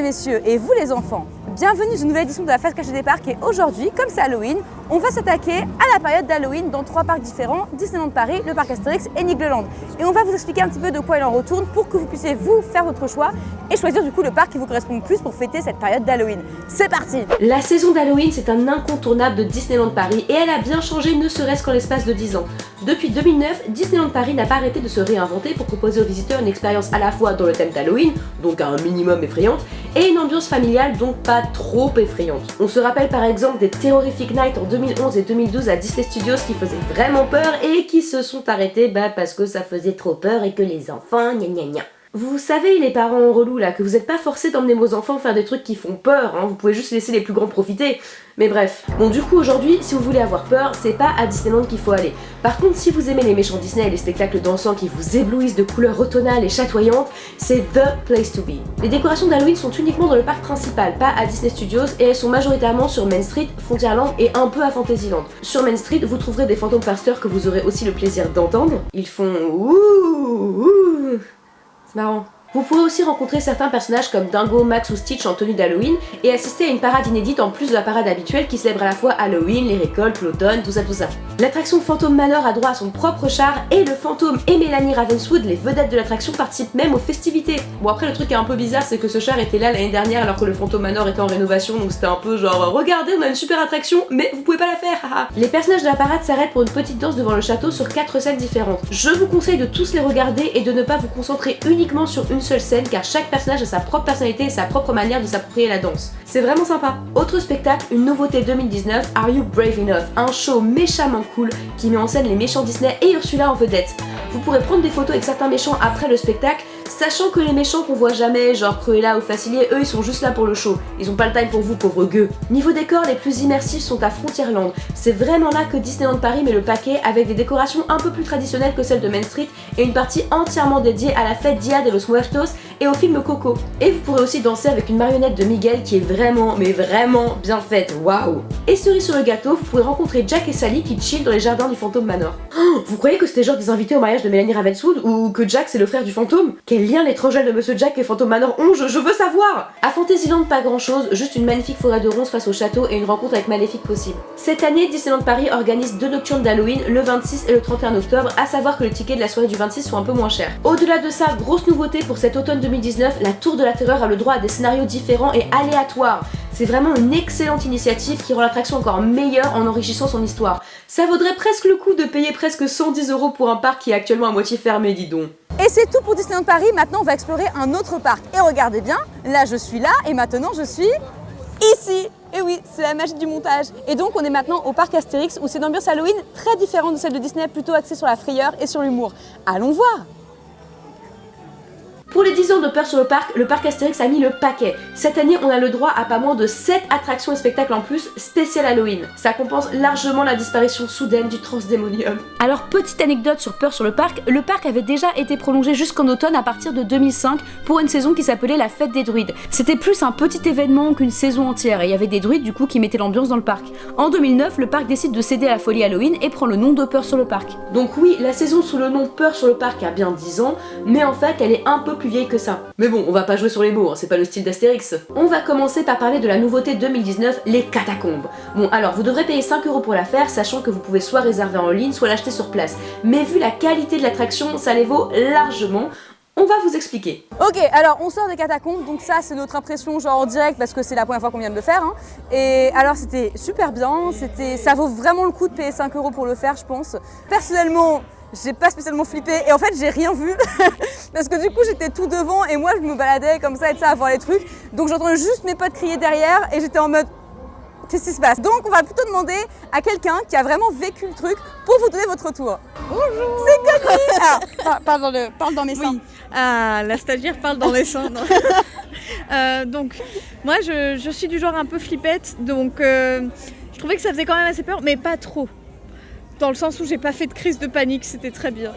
messieurs, et vous les enfants, bienvenue dans une nouvelle édition de la fête cachée des parcs. Et aujourd'hui, comme c'est Halloween, on va s'attaquer à la période d'Halloween dans 3 parcs différents, Disneyland Paris, le parc Astérix et Nigloland. Et on va vous expliquer un petit peu de quoi il en retourne pour que vous puissiez vous faire votre choix et choisir du coup le parc qui vous correspond le plus pour fêter cette période d'Halloween. C'est parti! La saison d'Halloween, c'est un incontournable de Disneyland Paris et elle a bien changé ne serait-ce qu'en l'espace de 10 ans. Depuis 2009, Disneyland Paris n'a pas arrêté de se réinventer pour proposer aux visiteurs une expérience à la fois dans le thème d'Halloween, donc un minimum effrayante, et une ambiance familiale, donc pas trop effrayante. On se rappelle par exemple des Terrific Night en 2011 et 2012 à Disney Studios qui faisaient vraiment peur et qui se sont arrêtés parce que ça faisait trop peur et que les enfants gna gna gna. Vous savez les parents relous là, que vous êtes pas forcés d'emmener vos enfants faire des trucs qui font peur, hein, vous pouvez juste laisser les plus grands profiter. Mais bref. Bon du coup aujourd'hui, si vous voulez avoir peur, c'est pas à Disneyland qu'il faut aller. Par contre, si vous aimez les méchants Disney et les spectacles dansants qui vous éblouissent de couleurs automnales et chatoyantes, c'est the place to be. Les décorations d'Halloween sont uniquement dans le parc principal, pas à Disney Studios, et elles sont majoritairement sur Main Street, Frontierland et un peu à Fantasyland. Sur Main Street, vous trouverez des fantômes farceurs que vous aurez aussi le plaisir d'entendre. Ils font ouh ouh. C'est marrant. Vous pourrez aussi rencontrer certains personnages comme Dingo, Max ou Stitch en tenue d'Halloween et assister à une parade inédite en plus de la parade habituelle qui célèbre à la fois Halloween, les récoltes, l'automne, tout ça. L'attraction Phantom Manor a droit à son propre char et le fantôme et Mélanie Ravenswood, les vedettes de l'attraction, participent même aux festivités. Bon après le truc est un peu bizarre, c'est que ce char était là l'année dernière alors que le Phantom Manor était en rénovation, donc c'était un peu genre regardez on a une super attraction mais vous pouvez pas la faire, haha. Les personnages de la parade s'arrêtent pour une petite danse devant le château sur 4 scènes différentes. Je vous conseille de tous les regarder et de ne pas vous concentrer uniquement sur une seule scène car chaque personnage a sa propre personnalité et sa propre manière de s'approprier la danse. C'est vraiment sympa. Autre spectacle, une nouveauté 2019, Are You Brave Enough? Un show méchamment cool qui met en scène les méchants Disney et Ursula en vedette. Vous pourrez prendre des photos avec certains méchants après le spectacle, sachant que les méchants qu'on voit jamais, genre Cruella ou Facilier, eux ils sont juste là pour le show. Ils ont pas le time pour vous, pauvres gueux. Niveau décor, les plus immersifs sont à Frontierland. C'est vraiment là que Disneyland Paris met le paquet avec des décorations un peu plus traditionnelles que celles de Main Street et une partie entièrement dédiée à la fête Dia de los Muertos et au film Coco. Et vous pourrez aussi danser avec une marionnette de Miguel qui est vraiment, mais vraiment bien faite, waouh. Et cerise sur le gâteau, vous pourrez rencontrer Jack et Sally qui chillent dans les jardins du Phantom Manor. Oh, vous croyez que c'était genre des invités au mariage de Mélanie Ravenswood ou que Jack c'est le frère du fantôme? Quel lien l'étrangel de Monsieur Jack et Phantom Manor ont, je veux savoir. À Fantasyland pas grand chose, juste une magnifique forêt de ronces face au château et une rencontre avec Maléfique possible. Cette année, Disneyland Paris organise 2 nocturnes d'Halloween, le 26 et le 31 octobre, à savoir que le ticket de la soirée du 26 sont un peu moins chers. Au-delà de ça, grosse nouveauté pour cet automne 2019, la Tour de la Terreur a le droit à des scénarios différents et aléatoires. C'est vraiment une excellente initiative qui rend l'attraction encore meilleure en enrichissant son histoire. Ça vaudrait presque le coup de payer presque 110 € pour un parc qui est actuellement à moitié fermé, dis donc. Et c'est tout pour Disneyland Paris. Maintenant on va explorer un autre parc. Et regardez bien, là je suis là et maintenant je suis ici. Et oui, c'est la magie du montage. Et donc on est maintenant au parc Astérix où c'est une ambiance Halloween très différente de celle de Disney, plutôt axée sur la frayeur et sur l'humour. Allons voir. Pour les 10 ans de Peur sur le parc Astérix a mis le paquet. Cette année, on a le droit à pas moins de 7 attractions et spectacles en plus, spécial Halloween. Ça compense largement la disparition soudaine du Transdémonium. Alors, petite anecdote sur Peur sur le parc avait déjà été prolongé jusqu'en automne à partir de 2005 pour une saison qui s'appelait la Fête des Druides. C'était plus un petit événement qu'une saison entière et il y avait des druides du coup qui mettaient l'ambiance dans le parc. En 2009, le parc décide de céder à la folie Halloween et prend le nom de Peur sur le parc. Donc oui, la saison sous le nom Peur sur le parc a bien 10 ans, mais en fait, elle est un peu plus vieille que ça. Mais bon, on va pas jouer sur les mots, hein, c'est pas le style d'Astérix. On va commencer par parler de la nouveauté 2019, les catacombes. Bon, alors vous devrez payer 5 € pour la faire, sachant que vous pouvez soit réserver en ligne, soit l'acheter sur place. Mais vu la qualité de l'attraction, ça les vaut largement. On va vous expliquer. Ok, alors on sort des catacombes, donc ça c'est notre impression genre en direct parce que c'est la première fois qu'on vient de le faire. Hein. Et alors c'était super bien, ça vaut vraiment le coup de payer 5 € pour le faire, je pense. Personnellement, j'ai pas spécialement flippé et en fait j'ai rien vu parce que du coup j'étais tout devant et moi je me baladais comme ça et ça à voir les trucs. Donc j'entendais juste mes potes crier derrière et j'étais en mode qu'est-ce qui se passe? Donc on va plutôt demander à quelqu'un qui a vraiment vécu le truc pour vous donner votre retour. Bonjour. C'est Connie. Parle dans mes seins. Oui. Ah, la stagiaire parle dans les seins. Donc moi je suis du genre un peu flippette, donc je trouvais que ça faisait quand même assez peur, mais pas trop. Dans le sens où j'ai pas fait de crise de panique, c'était très bien.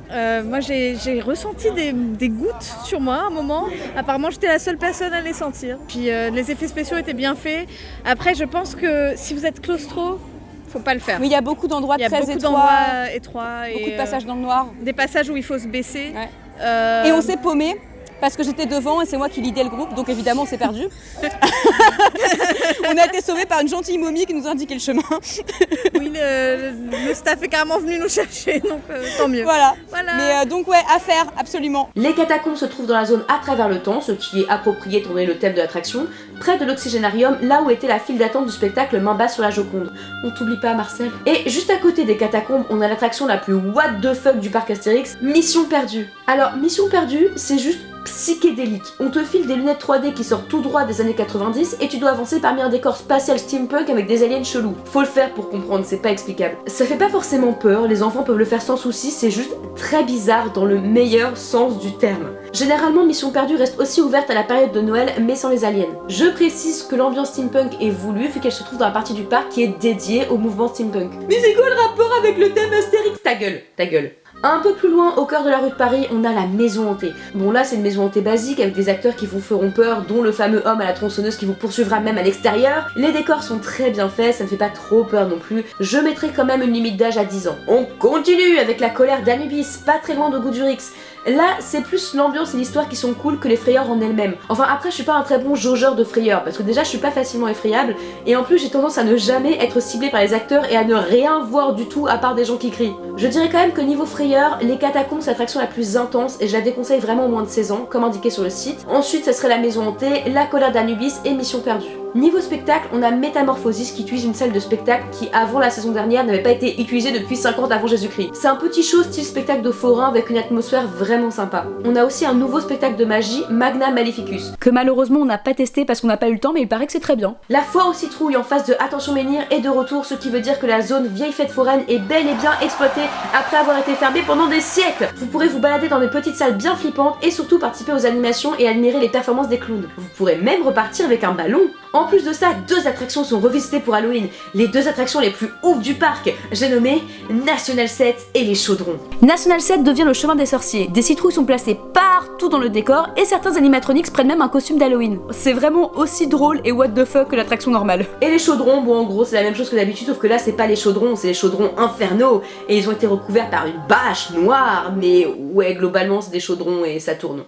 Moi j'ai ressenti des gouttes sur moi à un moment. Apparemment j'étais la seule personne à les sentir. Puis les effets spéciaux étaient bien faits. Après je pense que si vous êtes claustro, faut pas le faire. Mais il y a beaucoup d'endroits très étroits. Il y a beaucoup d'endroits étroits. Beaucoup de passages dans le noir. Des passages où il faut se baisser. Ouais. Et on s'est paumé. parce que j'étais devant et c'est moi qui lidais le groupe, donc évidemment on s'est perdu. On a été sauvés par une gentille momie qui nous indiquait le chemin. Oui, le staff est carrément venu nous chercher, donc tant mieux. Voilà. Mais donc ouais, à faire, absolument. Les catacombes se trouvent dans la zone à travers le temps, ce qui est approprié étant donné le thème de l'attraction, près de l'oxygénarium, là où était la file d'attente du spectacle Main basse sur la Joconde. On t'oublie pas, Marcel. Et juste à côté des catacombes, on a l'attraction la plus what the fuck du parc Astérix, Mission Perdue. Alors, Mission Perdue, c'est juste psychédélique. On te file des lunettes 3D qui sortent tout droit des années 90 et tu dois avancer parmi un décor spatial steampunk avec des aliens chelous. Faut le faire pour comprendre, c'est pas explicable. Ça fait pas forcément peur, les enfants peuvent le faire sans souci, c'est juste très bizarre dans le meilleur sens du terme. Généralement, Mission Perdue reste aussi ouverte à la période de Noël mais sans les aliens. Je précise que l'ambiance steampunk est voulue vu qu'elle se trouve dans la partie du parc qui est dédiée au mouvement steampunk. Mais c'est quoi le rapport avec le thème Astérix? Ta gueule, ta gueule. Un peu plus loin, au cœur de la rue de Paris, on a la maison hantée. Bon là c'est une maison hantée basique avec des acteurs qui vous feront peur, dont le fameux homme à la tronçonneuse qui vous poursuivra même à l'extérieur. Les décors sont très bien faits, ça ne fait pas trop peur non plus. Je mettrai quand même une limite d'âge à 10 ans. On continue avec la colère d'Anubis, pas très loin de Goudurix. Là, c'est plus l'ambiance et l'histoire qui sont cool que les frayeurs en elles-mêmes. Enfin, après, je suis pas un très bon jaugeur de frayeurs, parce que déjà, je suis pas facilement effrayable, et en plus, j'ai tendance à ne jamais être ciblée par les acteurs et à ne rien voir du tout à part des gens qui crient. Je dirais quand même que niveau frayeur, les catacombes, c'est l'attraction la plus intense, et je la déconseille vraiment au moins de 16 ans, comme indiqué sur le site. Ensuite, ça serait la maison hantée, la colère d'Anubis et Mission Perdue. Niveau spectacle, on a Métamorphosis qui utilise une salle de spectacle qui, avant la saison dernière, n'avait pas été utilisée depuis 50 avant Jésus-Christ. C'est un petit show style spectacle de forain avec une atmosphère vraiment sympa. On a aussi un nouveau spectacle de magie, Magna Maleficus, que malheureusement on n'a pas testé parce qu'on n'a pas eu le temps, mais il paraît que c'est très bien. La foire aux citrouilles en face de Attention Menhir est de retour, ce qui veut dire que la zone vieille fête foraine est bel et bien exploitée après avoir été fermée pendant des siècles. Vous pourrez vous balader dans des petites salles bien flippantes et surtout participer aux animations et admirer les performances des clowns. Vous pourrez même repartir avec un ballon. En plus de ça, 2 attractions sont revisitées pour Halloween, les 2 attractions les plus ouf du parc. J'ai nommé National 7 et les chaudrons. National 7 devient le chemin des sorciers. Des citrouilles sont placées partout dans le décor et certains animatronics prennent même un costume d'Halloween. C'est vraiment aussi drôle et what the fuck que l'attraction normale. Et les chaudrons, bon en gros c'est la même chose que d'habitude, sauf que là c'est pas les chaudrons, c'est les chaudrons infernaux et ils ont été recouverts par une bâche noire, mais ouais globalement c'est des chaudrons et ça tourne.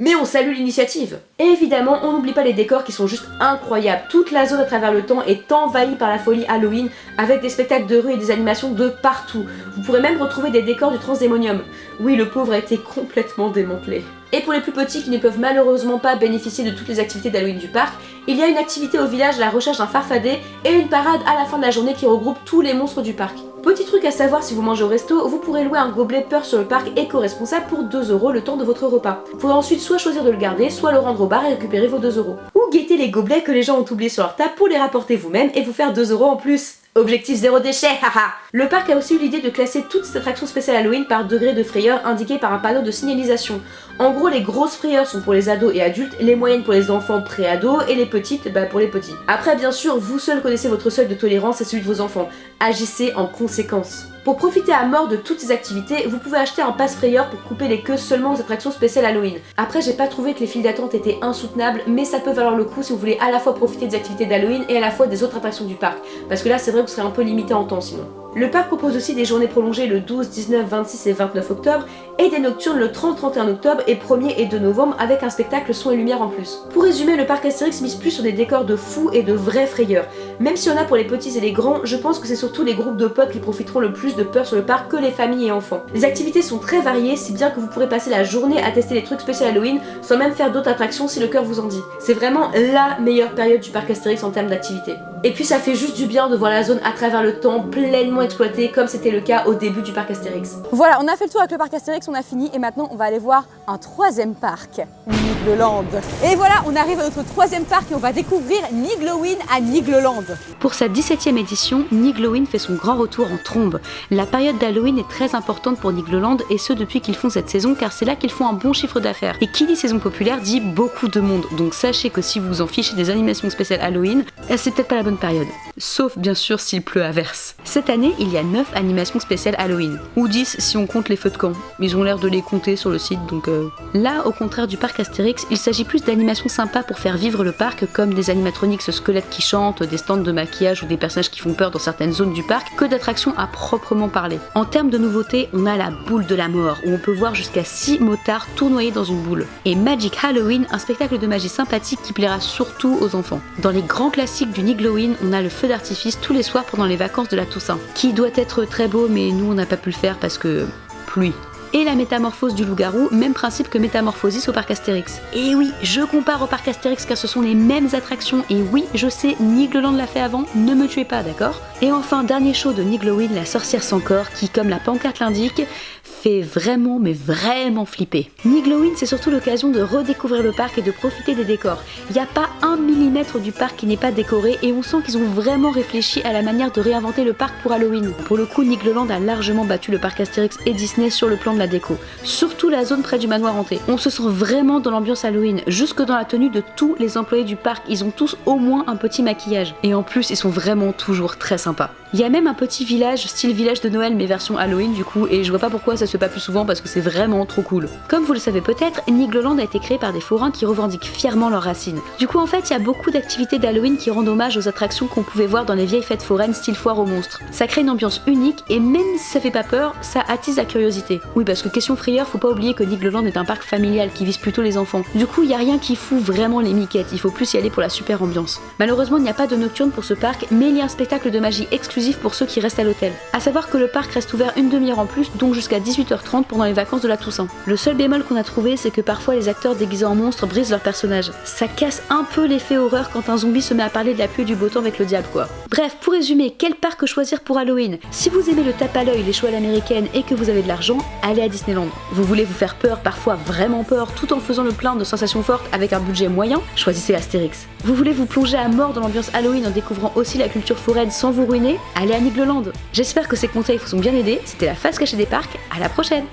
Mais on salue l'initiative. Et évidemment, on n'oublie pas les décors qui sont juste incroyables. Toute la zone à travers le temps est envahie par la folie Halloween avec des spectacles de rue et des animations de partout. Vous pourrez même retrouver des décors du Transdémonium. Oui, le pauvre a été complètement démantelé. Et pour les plus petits qui ne peuvent malheureusement pas bénéficier de toutes les activités d'Halloween du parc, il y a une activité au village à la recherche d'un farfadet et une parade à la fin de la journée qui regroupe tous les monstres du parc. Petit truc à savoir si vous mangez au resto, vous pourrez louer un gobelet peur sur le parc éco-responsable pour 2 € le temps de votre repas. Vous pourrez ensuite soit choisir de le garder, soit le rendre au bar et récupérer vos 2 €. Ou guetter les gobelets que les gens ont oubliés sur leur table pour les rapporter vous-même et vous faire 2 € en plus. Objectif 0 déchet, haha. Le parc a aussi eu l'idée de classer toutes ces attractions spéciales Halloween par degré de frayeur indiqué par un panneau de signalisation. En gros, les grosses frayeurs sont pour les ados et adultes, les moyennes pour les enfants pré-ados et les petites pour les petits. Après, bien sûr, vous seul connaissez votre seuil de tolérance et celui de vos enfants. Agissez en conséquence. Pour profiter à mort de toutes ces activités, vous pouvez acheter un pass frayeur pour couper les queues seulement aux attractions spéciales Halloween. Après, j'ai pas trouvé que les files d'attente étaient insoutenables, mais ça peut valoir le coup si vous voulez à la fois profiter des activités d'Halloween et à la fois des autres attractions du parc. Parce que là, c'est vrai que vous serez un peu limité en temps sinon. Le parc propose aussi des journées prolongées le 12, 19, 26 et 29 octobre et des nocturnes le 30, 31 octobre et 1er et 2 novembre avec un spectacle son et lumière en plus. Pour résumer, le parc Astérix mise plus sur des décors de fous et de vrais frayeurs. Même si on a pour les petits et les grands, je pense que c'est surtout les groupes de potes qui profiteront le plus de peur sur le parc que les familles et enfants. Les activités sont très variées, si bien que vous pourrez passer la journée à tester les trucs spéciaux Halloween sans même faire d'autres attractions si le cœur vous en dit. C'est vraiment la meilleure période du parc Astérix en termes d'activité. Et puis ça fait juste du bien de voir la zone à travers le temps pleinement exploitée comme c'était le cas au début du parc Astérix. Voilà, on a fait le tour avec le parc Astérix, on a fini et maintenant on va aller voir un 3e parc, Nigloland. Et voilà, on arrive à notre 3e parc et on va découvrir Nigloween à Nigloland. Pour sa 17e édition, Nigloween fait son grand retour en trombe. La période d'Halloween est très importante pour Nigloland et ce depuis qu'ils font cette saison car c'est là qu'ils font un bon chiffre d'affaires. Et qui dit saison populaire dit beaucoup de monde, donc sachez que si vous vous en fichez des animations spéciales Halloween, c'est peut-être pas la bonne période. Sauf bien sûr s'il pleut à verse. Cette année, année, il y a 9 animations spéciales Halloween. Ou 10 si on compte les feux de camp. Ils ont l'air de les compter sur le site, donc Là, au contraire du parc Astérix, il s'agit plus d'animations sympas pour faire vivre le parc, comme des animatroniques squelettes qui chantent, des stands de maquillage ou des personnages qui font peur dans certaines zones du parc, que d'attractions à proprement parler. En termes de nouveautés, on a la boule de la mort, où on peut voir jusqu'à 6 motards tournoyer dans une boule. Et Magic Halloween, un spectacle de magie sympathique qui plaira surtout aux enfants. Dans les grands classiques du Nigloween, on a le feu d'artifice tous les soirs pendant les vacances de la Toussaint, qui doit être très beau, mais nous on n'a pas pu le faire parce que... pluie. Et la métamorphose du loup-garou, même principe que Métamorphosis au parc Astérix. Et oui, je compare au parc Astérix car ce sont les mêmes attractions, et oui, je sais, Nigloland l'a fait avant, ne me tuez pas, d'accord? Et enfin, dernier show de Nigloween, la sorcière sans corps, qui, comme la pancarte l'indique, fait vraiment, mais vraiment flipper. Nigloween, c'est surtout l'occasion de redécouvrir le parc et de profiter des décors. Il n'y a pas 1 millimètre du parc qui n'est pas décoré, et on sent qu'ils ont vraiment réfléchi à la manière de réinventer le parc pour Halloween. Pour le coup, Nigloland a largement battu le parc Astérix et Disney sur le plan de la déco. Surtout la zone près du manoir hanté. On se sent vraiment dans l'ambiance Halloween, jusque dans la tenue de tous les employés du parc. Ils ont tous au moins un petit maquillage. Et en plus, ils sont vraiment toujours très sympas. Il y a même un petit village, style village de Noël mais version Halloween du coup, et je vois pas pourquoi ça se fait pas plus souvent parce que c'est vraiment trop cool. Comme vous le savez peut-être, Nigloland a été créé par des forains qui revendiquent fièrement leurs racines. Du coup en fait, il y a beaucoup d'activités d'Halloween qui rendent hommage aux attractions qu'on pouvait voir dans les vieilles fêtes foraines style foire aux monstres. Ça crée une ambiance unique et même si ça fait pas peur, ça attise la curiosité. Oui, parce que question frayeur, faut pas oublier que Nigloland est un parc familial qui vise plutôt les enfants. Du coup, il y a rien qui fout vraiment les miquettes, il faut plus y aller pour la super ambiance. Malheureusement, il n'y a pas de nocturne pour ce parc, mais il y a un spectacle de magie exclusif pour ceux qui restent à l'hôtel. A savoir que le parc reste ouvert une demi-heure en plus, donc jusqu'à 18h30 pendant les vacances de la Toussaint. Le seul bémol qu'on a trouvé, c'est que parfois les acteurs déguisés en monstres brisent leur personnage. Ça casse un peu l'effet horreur quand un zombie se met à parler de la pluie et du beau temps avec le diable quoi. Bref, pour résumer, quel parc choisir pour Halloween? Si vous aimez le tape à l'œil, les shows à l'américaine et que vous avez de l'argent, allez à Disneyland. Vous voulez vous faire peur, parfois vraiment peur, tout en faisant le plein de sensations fortes avec un budget moyen, choisissez Astérix. Vous voulez vous plonger à mort dans l'ambiance Halloween en découvrant aussi la culture foraine sans vous ruiner, allez à Nigloland. J'espère que ces conseils vous ont bien aidé, c'était la face cachée des parcs, à la prochaine!